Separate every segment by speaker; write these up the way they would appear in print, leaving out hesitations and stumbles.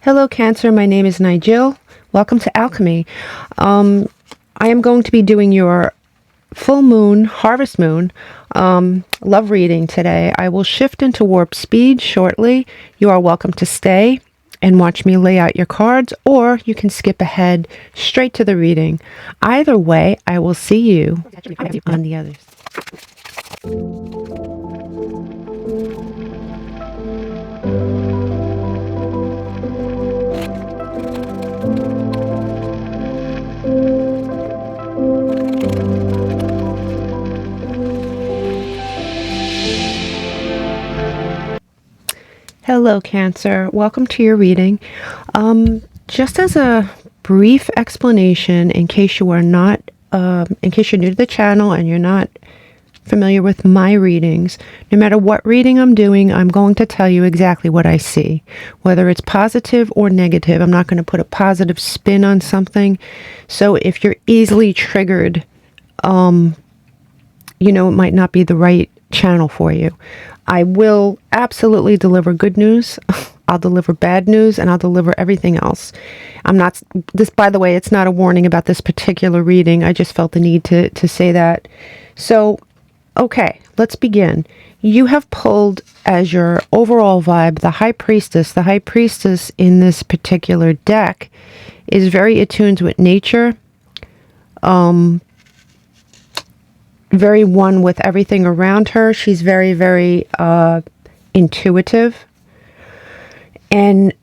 Speaker 1: Hello, Cancer. My name is Nigel. Welcome to Alchemy. I am going to be doing your full moon, harvest moon, love reading today. I will shift into warp speed shortly. You are welcome to stay and watch me lay out your cards, or you can skip ahead straight to the reading. Either way, I will see you on the others. Hello, Cancer. Welcome to your reading. Just as a brief explanation, in case you are not, in case you're new to the channel and you're not familiar with my readings, no matter what reading I'm doing, I'm going to tell you exactly what I see, whether it's positive or negative. I'm not going to put a positive spin on something. So if you're easily triggered, it might not be the right channel for you. I will absolutely deliver good news. I'll deliver bad news, and I'll deliver everything else. This, by the way, it's not a warning about this particular reading. I just felt the need to say that. So, okay, let's begin. You have pulled as your overall vibe the High Priestess. The High Priestess in this particular deck is very attuned with nature. Very one with everything around her. She's very, very intuitive. And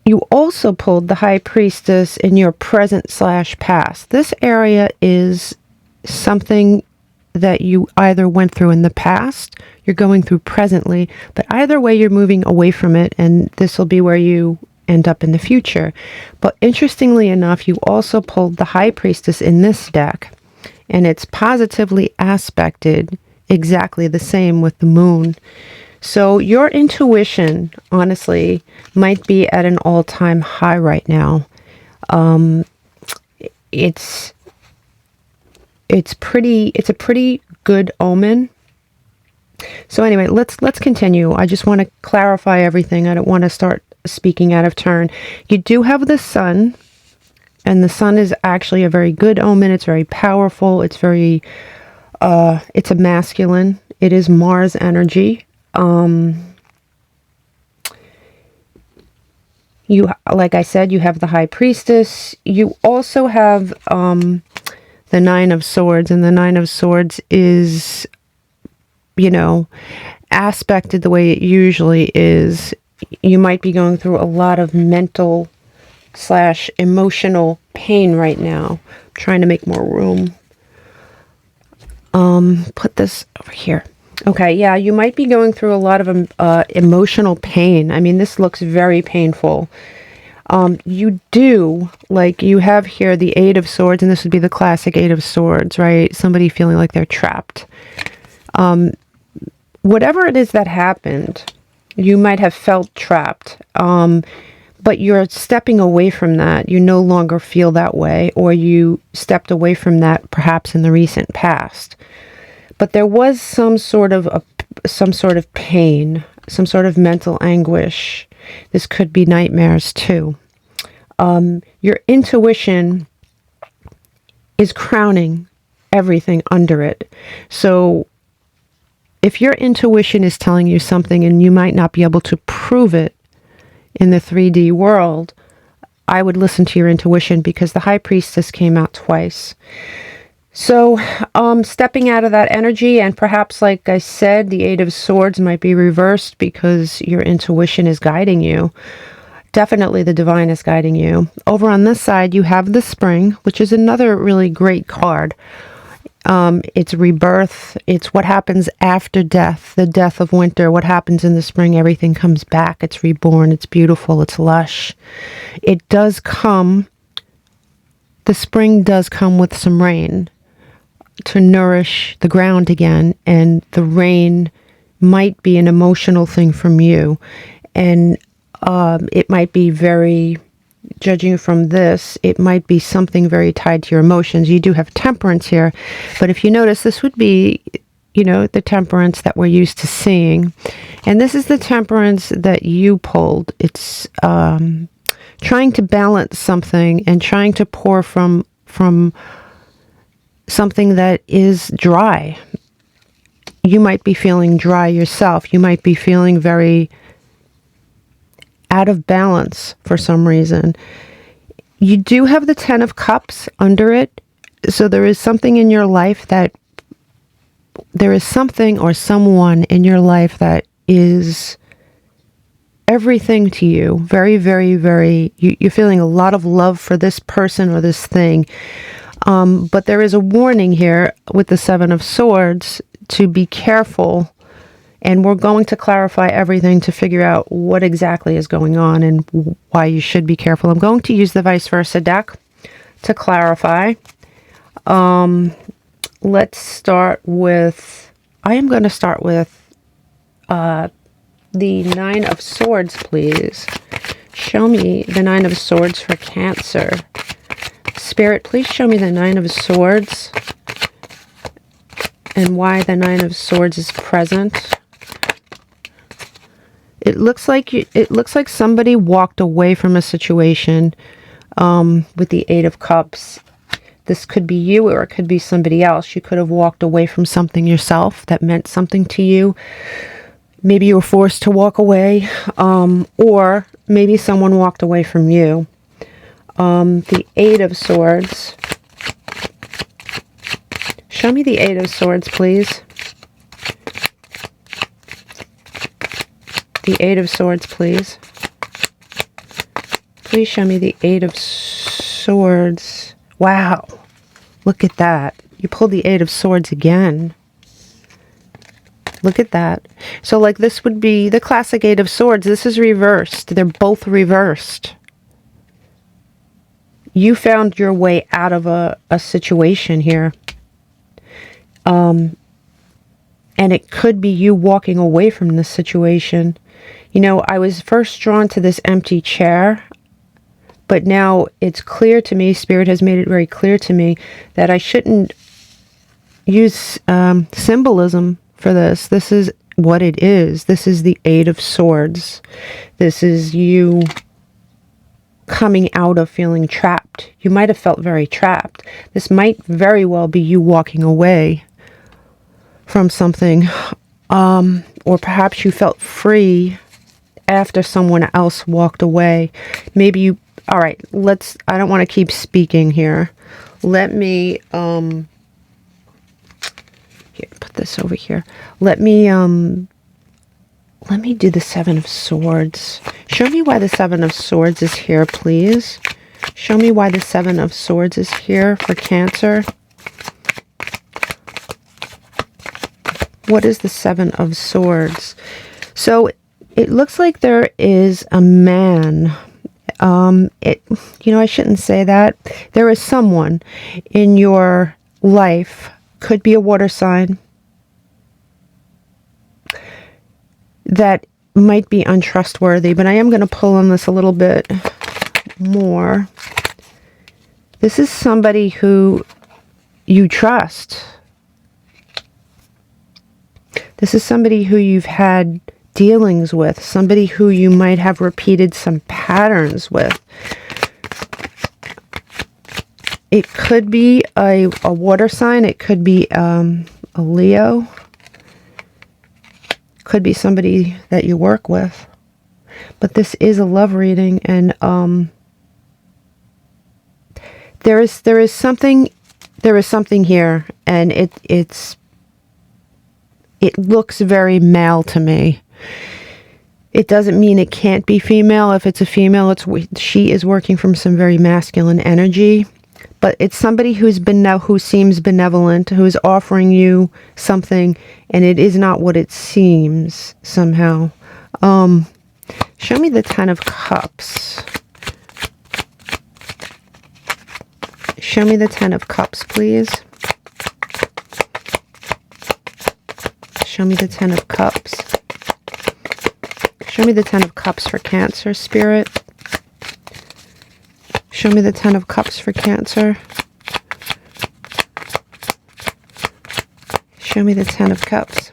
Speaker 1: you also pulled the High Priestess in your present/past. This area is something that you either went through in the past, you're going through presently, but either way you're moving away from it, and this will be where you end up in the future. But interestingly enough, you also pulled the High Priestess in this deck. And it's positively aspected exactly the same with the moon. So your intuition, honestly, might be at an all-time high right now. It's a pretty good omen. So anyway, let's continue. I just want to clarify everything. I don't want to start speaking out of turn. You do have the sun. And the sun is actually a very good omen. It's very powerful. It's very, it's a masculine. It is Mars energy. Like I said, you have the High Priestess. You also have the Nine of Swords. And the Nine of Swords is, aspected the way it usually is. You might be going through a lot of mental/emotional pain right now. I'm trying to make more room. Put this over here. Okay, yeah, you might be going through a lot of emotional pain. I mean, this looks very painful. You have here the Eight of Swords, and this would be the classic Eight of Swords, right? Somebody feeling like they're trapped. Whatever it is that happened, you might have felt trapped. But you're stepping away from that. You no longer feel that way, or you stepped away from that perhaps in the recent past. But there was some sort of pain, some sort of mental anguish. This could be nightmares too. Your intuition is crowning everything under it. So if your intuition is telling you something and you might not be able to prove it in the 3D world, I would listen to your intuition, because the High Priestess came out twice. So, stepping out of that energy, and perhaps, like I said, the Eight of Swords might be reversed because your intuition is guiding you. Definitely the divine is guiding you. Over on this side, you have the Spring, which is another really great card. It's rebirth. It's what happens after death, the death of winter. What happens in the spring? Everything comes back. It's reborn. It's beautiful. It's lush. It does come, the spring does come with some rain to nourish the ground again. And the rain might be an emotional thing from you. And it might be very, judging from this, it might be something very tied to your emotions. You do have Temperance here, but if you notice, this would be you know, the temperance that we're used to seeing. And this is the temperance that you pulled. It's trying to balance something and trying to pour from something that is dry. You might be feeling dry yourself. You might be feeling very out of balance for some reason. You do have the 10 of Cups under it. So there is something in your life that, there is something or someone in your life that is everything to you. Very, very, very, you're feeling a lot of love for this person or this thing. But there is a warning here with the 7 of Swords to be careful. And we're going to clarify everything to figure out what exactly is going on and why you should be careful. I'm going to use the vice versa deck to clarify. Let's start with, I am going to start with the 9 of Swords, please. Show me the 9 of Swords for Cancer. Spirit, please show me the 9 of Swords and why the 9 of Swords is present. It looks like somebody walked away from a situation with the 8 of Cups. This could be you or it could be somebody else. You could have walked away from something yourself that meant something to you. Maybe you were forced to walk away, or maybe someone walked away from you. The 8 of Swords. Show me the 8 of Swords, please. The 8 of Swords, please. Please show me the 8 of Swords. Wow. Look at that. You pulled the 8 of Swords again. Look at that. So like this would be the classic 8 of Swords. This is reversed. They're both reversed. You found your way out of a situation here. And it could be you walking away from this situation. You know, I was first drawn to this empty chair, but now it's clear to me, Spirit has made it very clear to me, that I shouldn't use symbolism for this. This is what it is. This is the 8 of Swords. This is you coming out of feeling trapped. You might have felt very trapped. This might very well be you walking away from something, or perhaps you felt free after someone else walked away. Maybe you, all right, I don't want to keep speaking here. Let me, here, put this over here. Let me do the 7 of Swords. Show me why the 7 of Swords is here, please. Show me why the 7 of Swords is here for Cancer. What is the 7 of Swords? So it looks like there is a man. You know, I shouldn't say that. There is someone in your life, could be a water sign, that might be untrustworthy, but I am going to pull on this a little bit more. This is somebody who you trust. This is somebody who you've had dealings with, somebody who you might have repeated some patterns with. It could be a water sign. It could be a Leo. Could be somebody that you work with. But this is a love reading, and there is something here, and it looks very male to me. It doesn't mean it can't be female. If it's a female, she is working from some very masculine energy. But it's somebody who seems benevolent, who is offering you something, and it is not what it seems somehow. Show me the 10 of Cups. Show me the 10 of Cups, please. Show me the 10 of Cups. Show me the 10 of Cups for Cancer, Spirit. Show me the 10 of Cups for Cancer. Show me the Ten of Cups.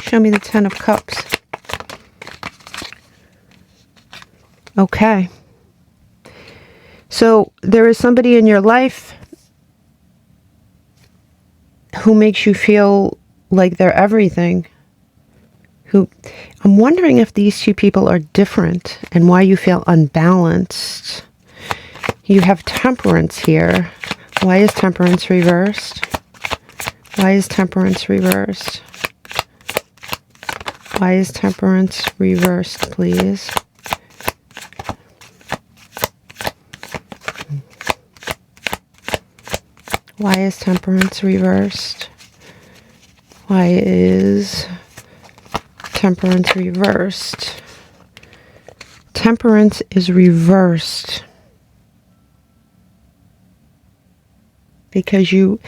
Speaker 1: Show me the Ten of Cups. Okay. So there is somebody in your life who makes you feel like they're everything. I'm wondering if these two people are different and why you feel unbalanced. You have Temperance here. Why is Temperance reversed? Why is Temperance reversed? Why is Temperance reversed, please? Why is Temperance reversed? Why is Temperance reversed? Temperance is reversed because you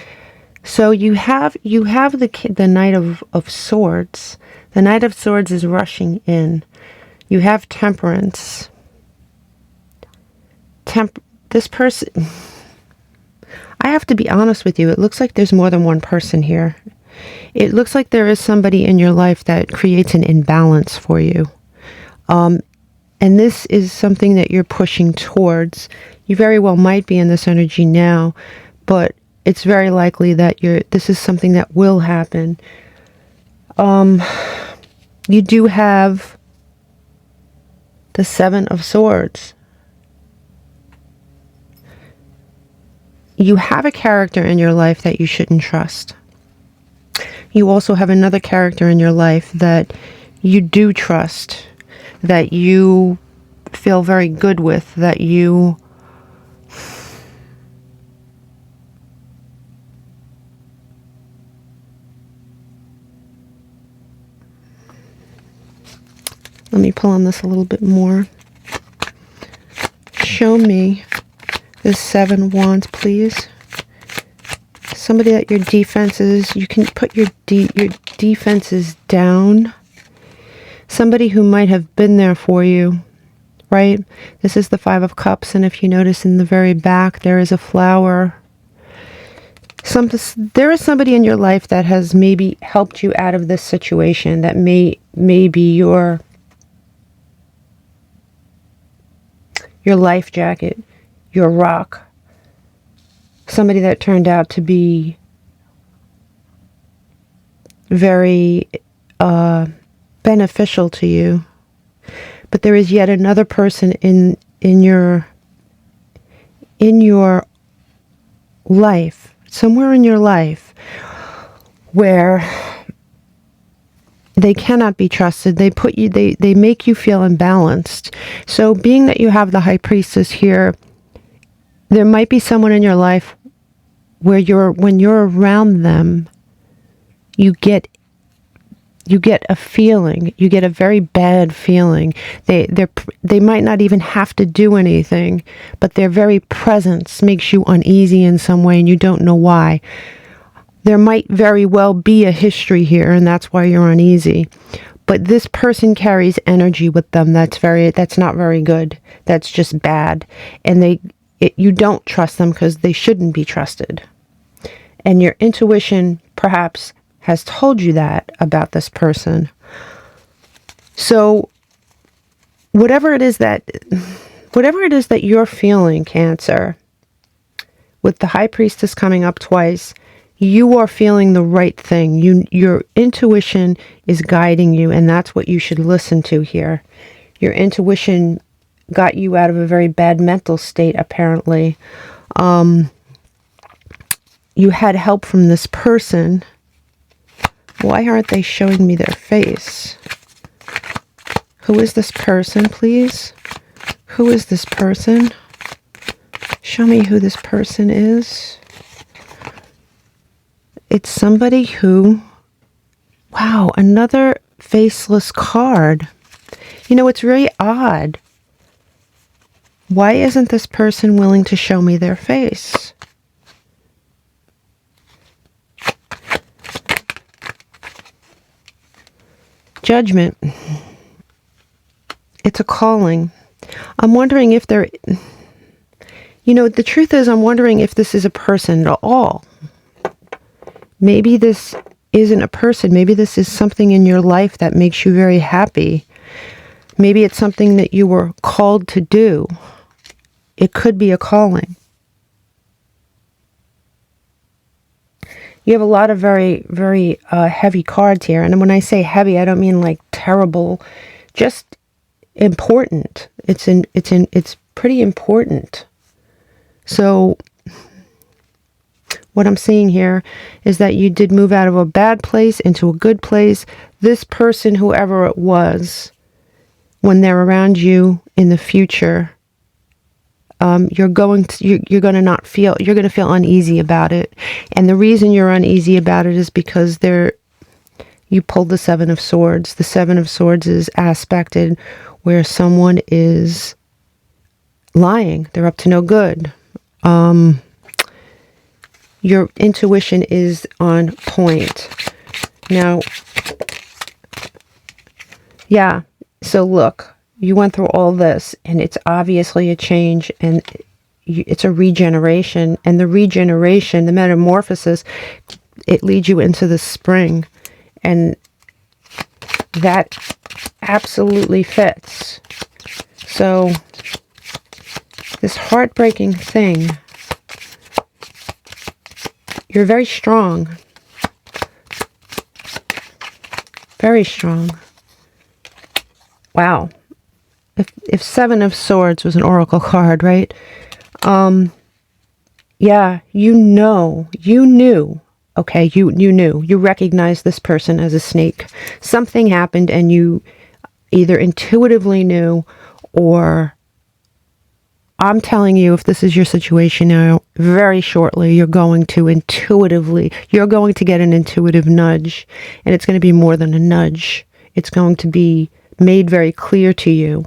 Speaker 1: have the Knight of Swords. The Knight of Swords is rushing in. You have Temperance. This person, I have to be honest with you, it looks like there's more than one person here. It looks like there is somebody in your life that creates an imbalance for you. And this is something that you're pushing towards. You very well might be in this energy now, but it's very likely that this is something that will happen. You do have the Seven of Swords. You have a character in your life that you shouldn't trust. You also have another character in your life that you do trust, that you feel very good with, that you let me pull on this a little bit more. Show me the Seven of Wands, please. Somebody that your defenses, you can put your defenses down. Somebody who might have been there for you, right? This is the Five of Cups, and if you notice in the very back, there is a flower. There is somebody in your life that has maybe helped you out of this situation, that may be your life jacket, your rock. Somebody that turned out to be very beneficial to you. But there is yet another person in your life, somewhere in your life, where they cannot be trusted. They make you feel imbalanced. So being that you have the High Priestess here, there might be someone in your life where when you're around them, you get a feeling, you get a very bad feeling. They might not even have to do anything, but their very presence makes you uneasy in some way and you don't know why. There might very well be a history here and that's why you're uneasy. But this person carries energy with them that's not very good. That's just bad. And you don't trust them because they shouldn't be trusted. And your intuition perhaps has told you that about this person. So whatever it is that you're feeling, Cancer, with the High Priestess coming up twice, you are feeling the right thing. Your intuition is guiding you, and that's what you should listen to here. Your intuition got you out of a very bad mental state, apparently. You had help from this person. Why aren't they showing me their face? Who is this person, please? Who is this person? Show me who this person is. It's somebody who... Wow, another faceless card. You know, it's really odd. Why isn't this person willing to show me their face? Judgment. It's a calling. I'm wondering if You know, the truth is, I'm wondering if this is a person at all. Maybe this isn't a person. Maybe this is something in your life that makes you very happy. Maybe it's something that you were called to do. It could be a calling. You have a lot of very, very heavy cards here. And when I say heavy, I don't mean like terrible, just important. It's pretty important. So what I'm seeing here is that you did move out of a bad place into a good place. This person, whoever it was, when they're around you in the future, you're going to feel uneasy about it. And the reason you're uneasy about it is because you pulled the Seven of Swords. The Seven of Swords is aspected where someone is lying. They're up to no good. Your intuition is on point. Now, yeah, so look, you went through all this, and it's obviously a change, and it's a regeneration. And the regeneration, the metamorphosis, it leads you into the spring. And that absolutely fits. So, this heartbreaking thing, you're very strong. Very strong. Wow. If Seven of Swords was an oracle card, right? Yeah, you knew. Okay, you knew. You recognized this person as a snake. Something happened and you either intuitively knew, or I'm telling you, if this is your situation now, very shortly you're going to get an intuitive nudge, and it's going to be more than a nudge. It's going to be made very clear to you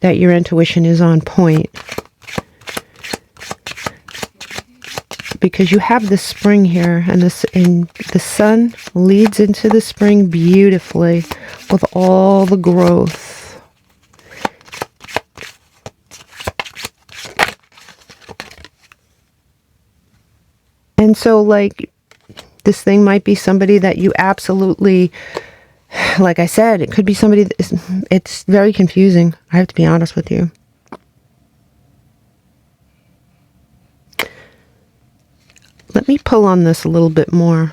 Speaker 1: that your intuition is on point. Because you have the spring here, and the sun leads into the spring beautifully with all the growth. And so, like, this thing might be somebody that you absolutely, like I said, it could be somebody it's very confusing. I have to be honest with you. Let me pull on this a little bit more.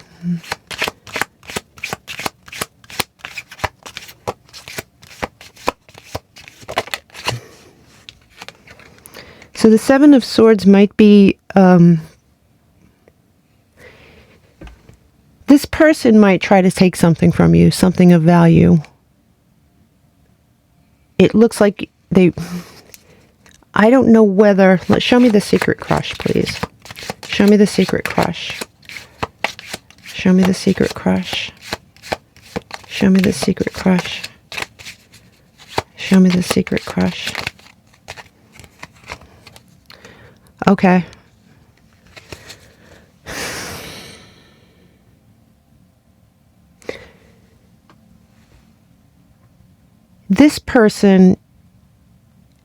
Speaker 1: So the Seven of Swords might be, this person might try to take something from you, something of value. It looks like I don't know whether, show me the secret crush, please. Show me the secret crush. Show me the secret crush. Show me the secret crush. Show me the secret crush. Okay. This person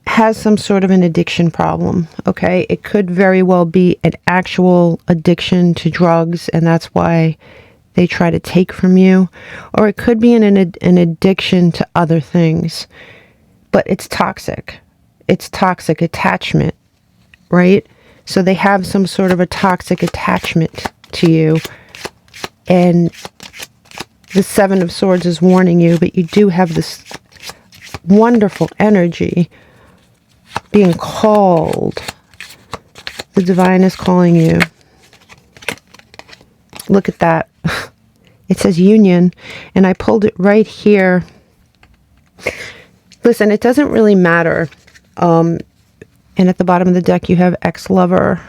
Speaker 1: has some sort of an addiction problem, okay? It could very well be an actual addiction to drugs, and that's why they try to take from you. Or it could be an addiction to other things. But it's toxic. It's toxic attachment, right? So they have some sort of a toxic attachment to you. And the Seven of Swords is warning you, but you do have this wonderful energy being called. The divine is calling you. Look at that. It says union, and I pulled it right here. Listen, it doesn't really matter. And at the bottom of the deck, you have ex-lover.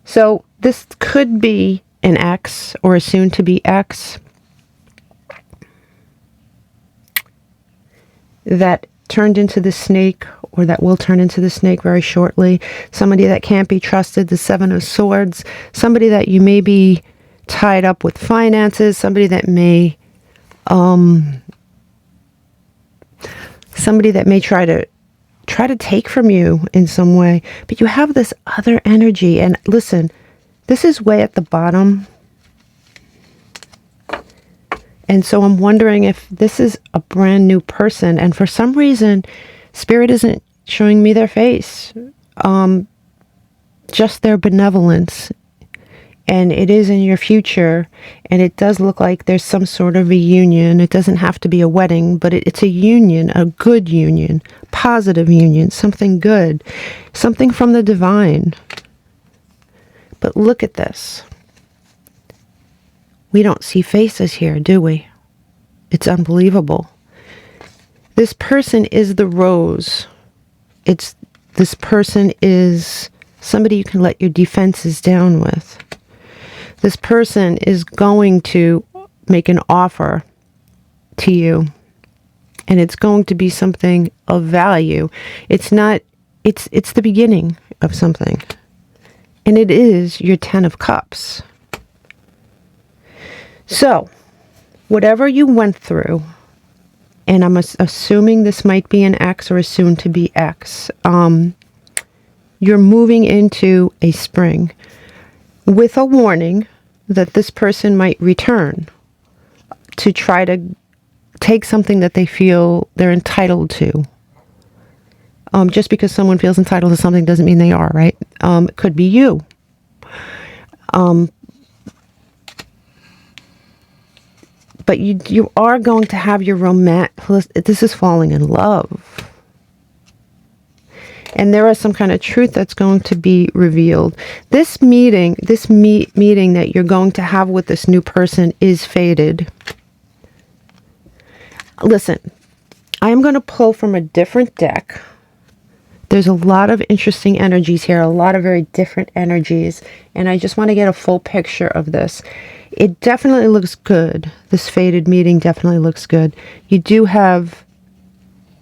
Speaker 1: So this could be an ex or a soon-to-be ex that turned into the snake, or that will turn into the snake very shortly. Somebody that can't be trusted, the Seven of Swords. Somebody that you may be tied up with finances. Somebody that may try to take from you in some way. But you have this other energy. And listen, this is way at the bottom. And so I'm wondering if this is a brand new person. And for some reason, Spirit isn't showing me their face. Just their benevolence. And it is in your future. And it does look like there's some sort of a union. It doesn't have to be a wedding, but it's a union, a good union, positive union, something good, something from the divine. But look at this. We don't see faces here, do we? It's unbelievable. This person is the rose. This person is somebody you can let your defenses down with. This person is going to make an offer to you, and it's going to be something of value. It's the beginning of something, and it is your 10 of Cups. So, whatever you went through, and I'm assuming this might be an ex or a soon-to-be ex, you're moving into a spring with a warning that this person might return to try to take something that they feel they're entitled to. Just because someone feels entitled to something doesn't mean they are, right? It could be you. But you are going to have your this is falling in love. And there is some kind of truth that's going to be revealed. This meeting that you're going to have with this new person is fated. Listen, I am going to pull from a different deck. There's a lot of interesting energies here, a lot of very different energies, and I just want to get a full picture of this. It definitely looks good. This fated meeting definitely looks good. You do have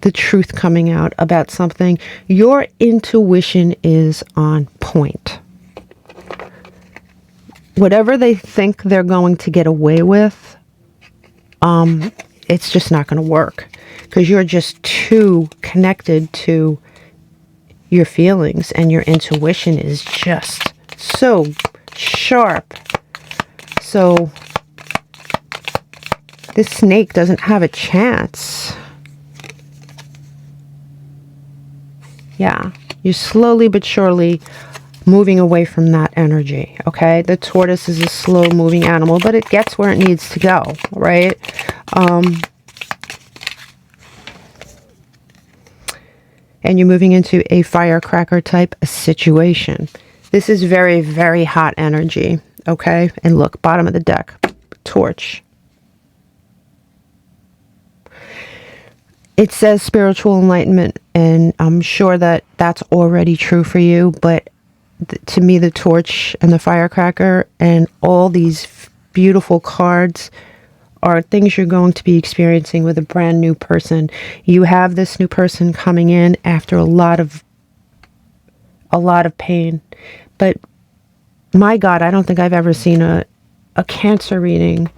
Speaker 1: the truth coming out about something. Your intuition is on point. Whatever they think they're going to get away with, it's just not going to work, because you're just too connected to your feelings, and your intuition is just so sharp. So this snake doesn't have a chance. Yeah, you're slowly but surely moving away from that energy, okay? The tortoise is a slow moving animal, but it gets where it needs to go, right? And you're moving into a firecracker type situation. This is very, very hot energy, okay? And look, bottom of the deck, torch. It says spiritual enlightenment, and I'm sure that that's already true for you, but to me, the torch and the firecracker and all these beautiful cards are things you're going to be experiencing with a brand new person. You have this new person coming in after a lot of pain. But my God, I don't think I've ever seen a Cancer reading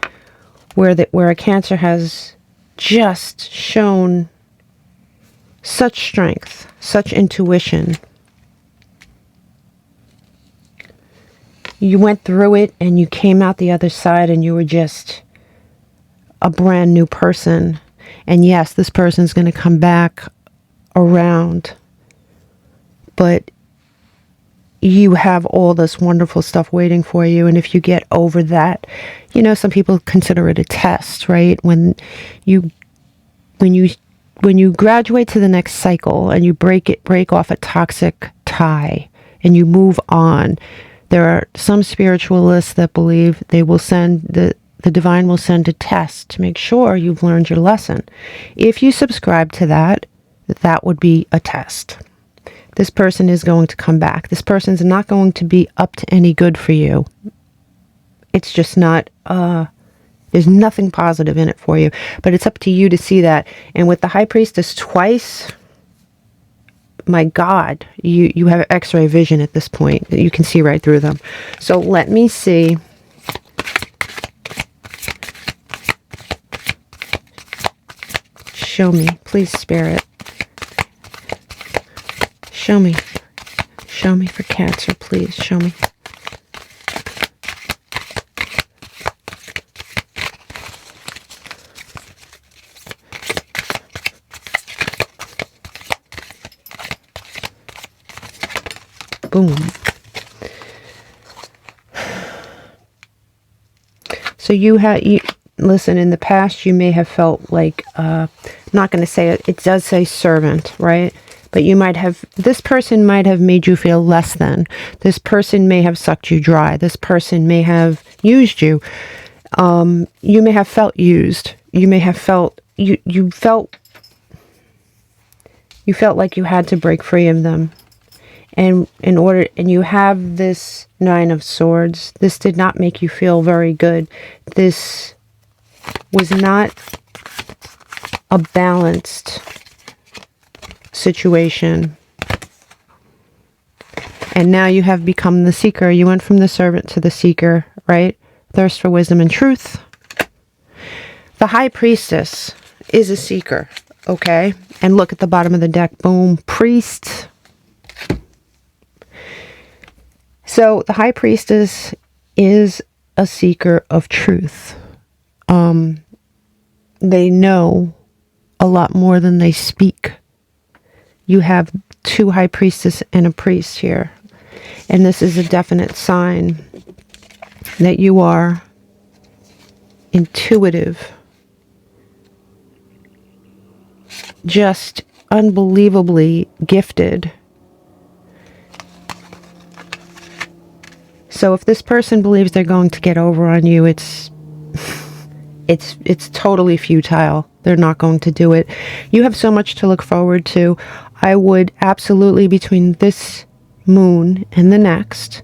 Speaker 1: where a Cancer has just shown such strength, such intuition. You went through it and you came out the other side and you were just a brand new person. And yes, this person's going to come back around, but you have all this wonderful stuff waiting for you. And if you get over that, you know, some people consider it a test, right? When you graduate to the next cycle and you break off a toxic tie and you move on, there are some spiritualists that believe they will send the divine will send a test to make sure you've learned your lesson. If you subscribe to that, that would be a test. This person is going to come back. This person's not going to be up to any good for you. It's just not, there's nothing positive in it for you. But it's up to you to see that. And with the High Priestess twice, my God, you have X-ray vision at this point. You can see right through them. So let me see. Show me, please, Spirit. Show me. Show me for Cancer, please. Show me. Boom. So listen, in the past you may have felt like, I'm not going to say it, it does say servant, right? But this person might have made you feel less than. This person may have sucked you dry. This person may have used you. You may have felt used. You may have felt, you felt like you had to break free of them. And you have this Nine of Swords. This did not make you feel very good. This was not a balanced situation. And now you have become the seeker. You went from the servant to the seeker, right? Thirst for wisdom and truth. The High Priestess is a seeker, okay? And look at the bottom of the deck. Boom. Priest. So the High Priestess is a seeker of truth. They know a lot more than they speak. You have two High Priestess and a priest here. And this is a definite sign that you are intuitive. Just unbelievably gifted. So if this person believes they're going to get over on you, it's totally futile. They're not going to do it. You have so much to look forward to. I would absolutely, between this moon and the next,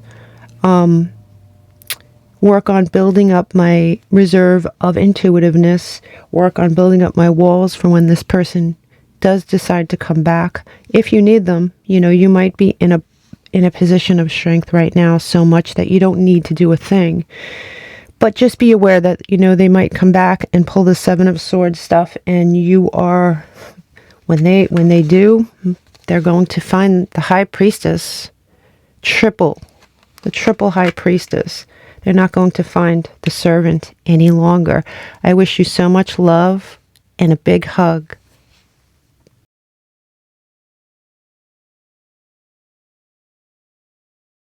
Speaker 1: work on building up my reserve of intuitiveness, work on building up my walls for when this person does decide to come back. If you need them, you might be in a position of strength right now so much that you don't need to do a thing. But just be aware that, they might come back and pull the Seven of Swords stuff, and you are, when they do, they're going to find the High Priestess, the triple High Priestess. They're not going to find the servant any longer. I wish you so much love and a big hug.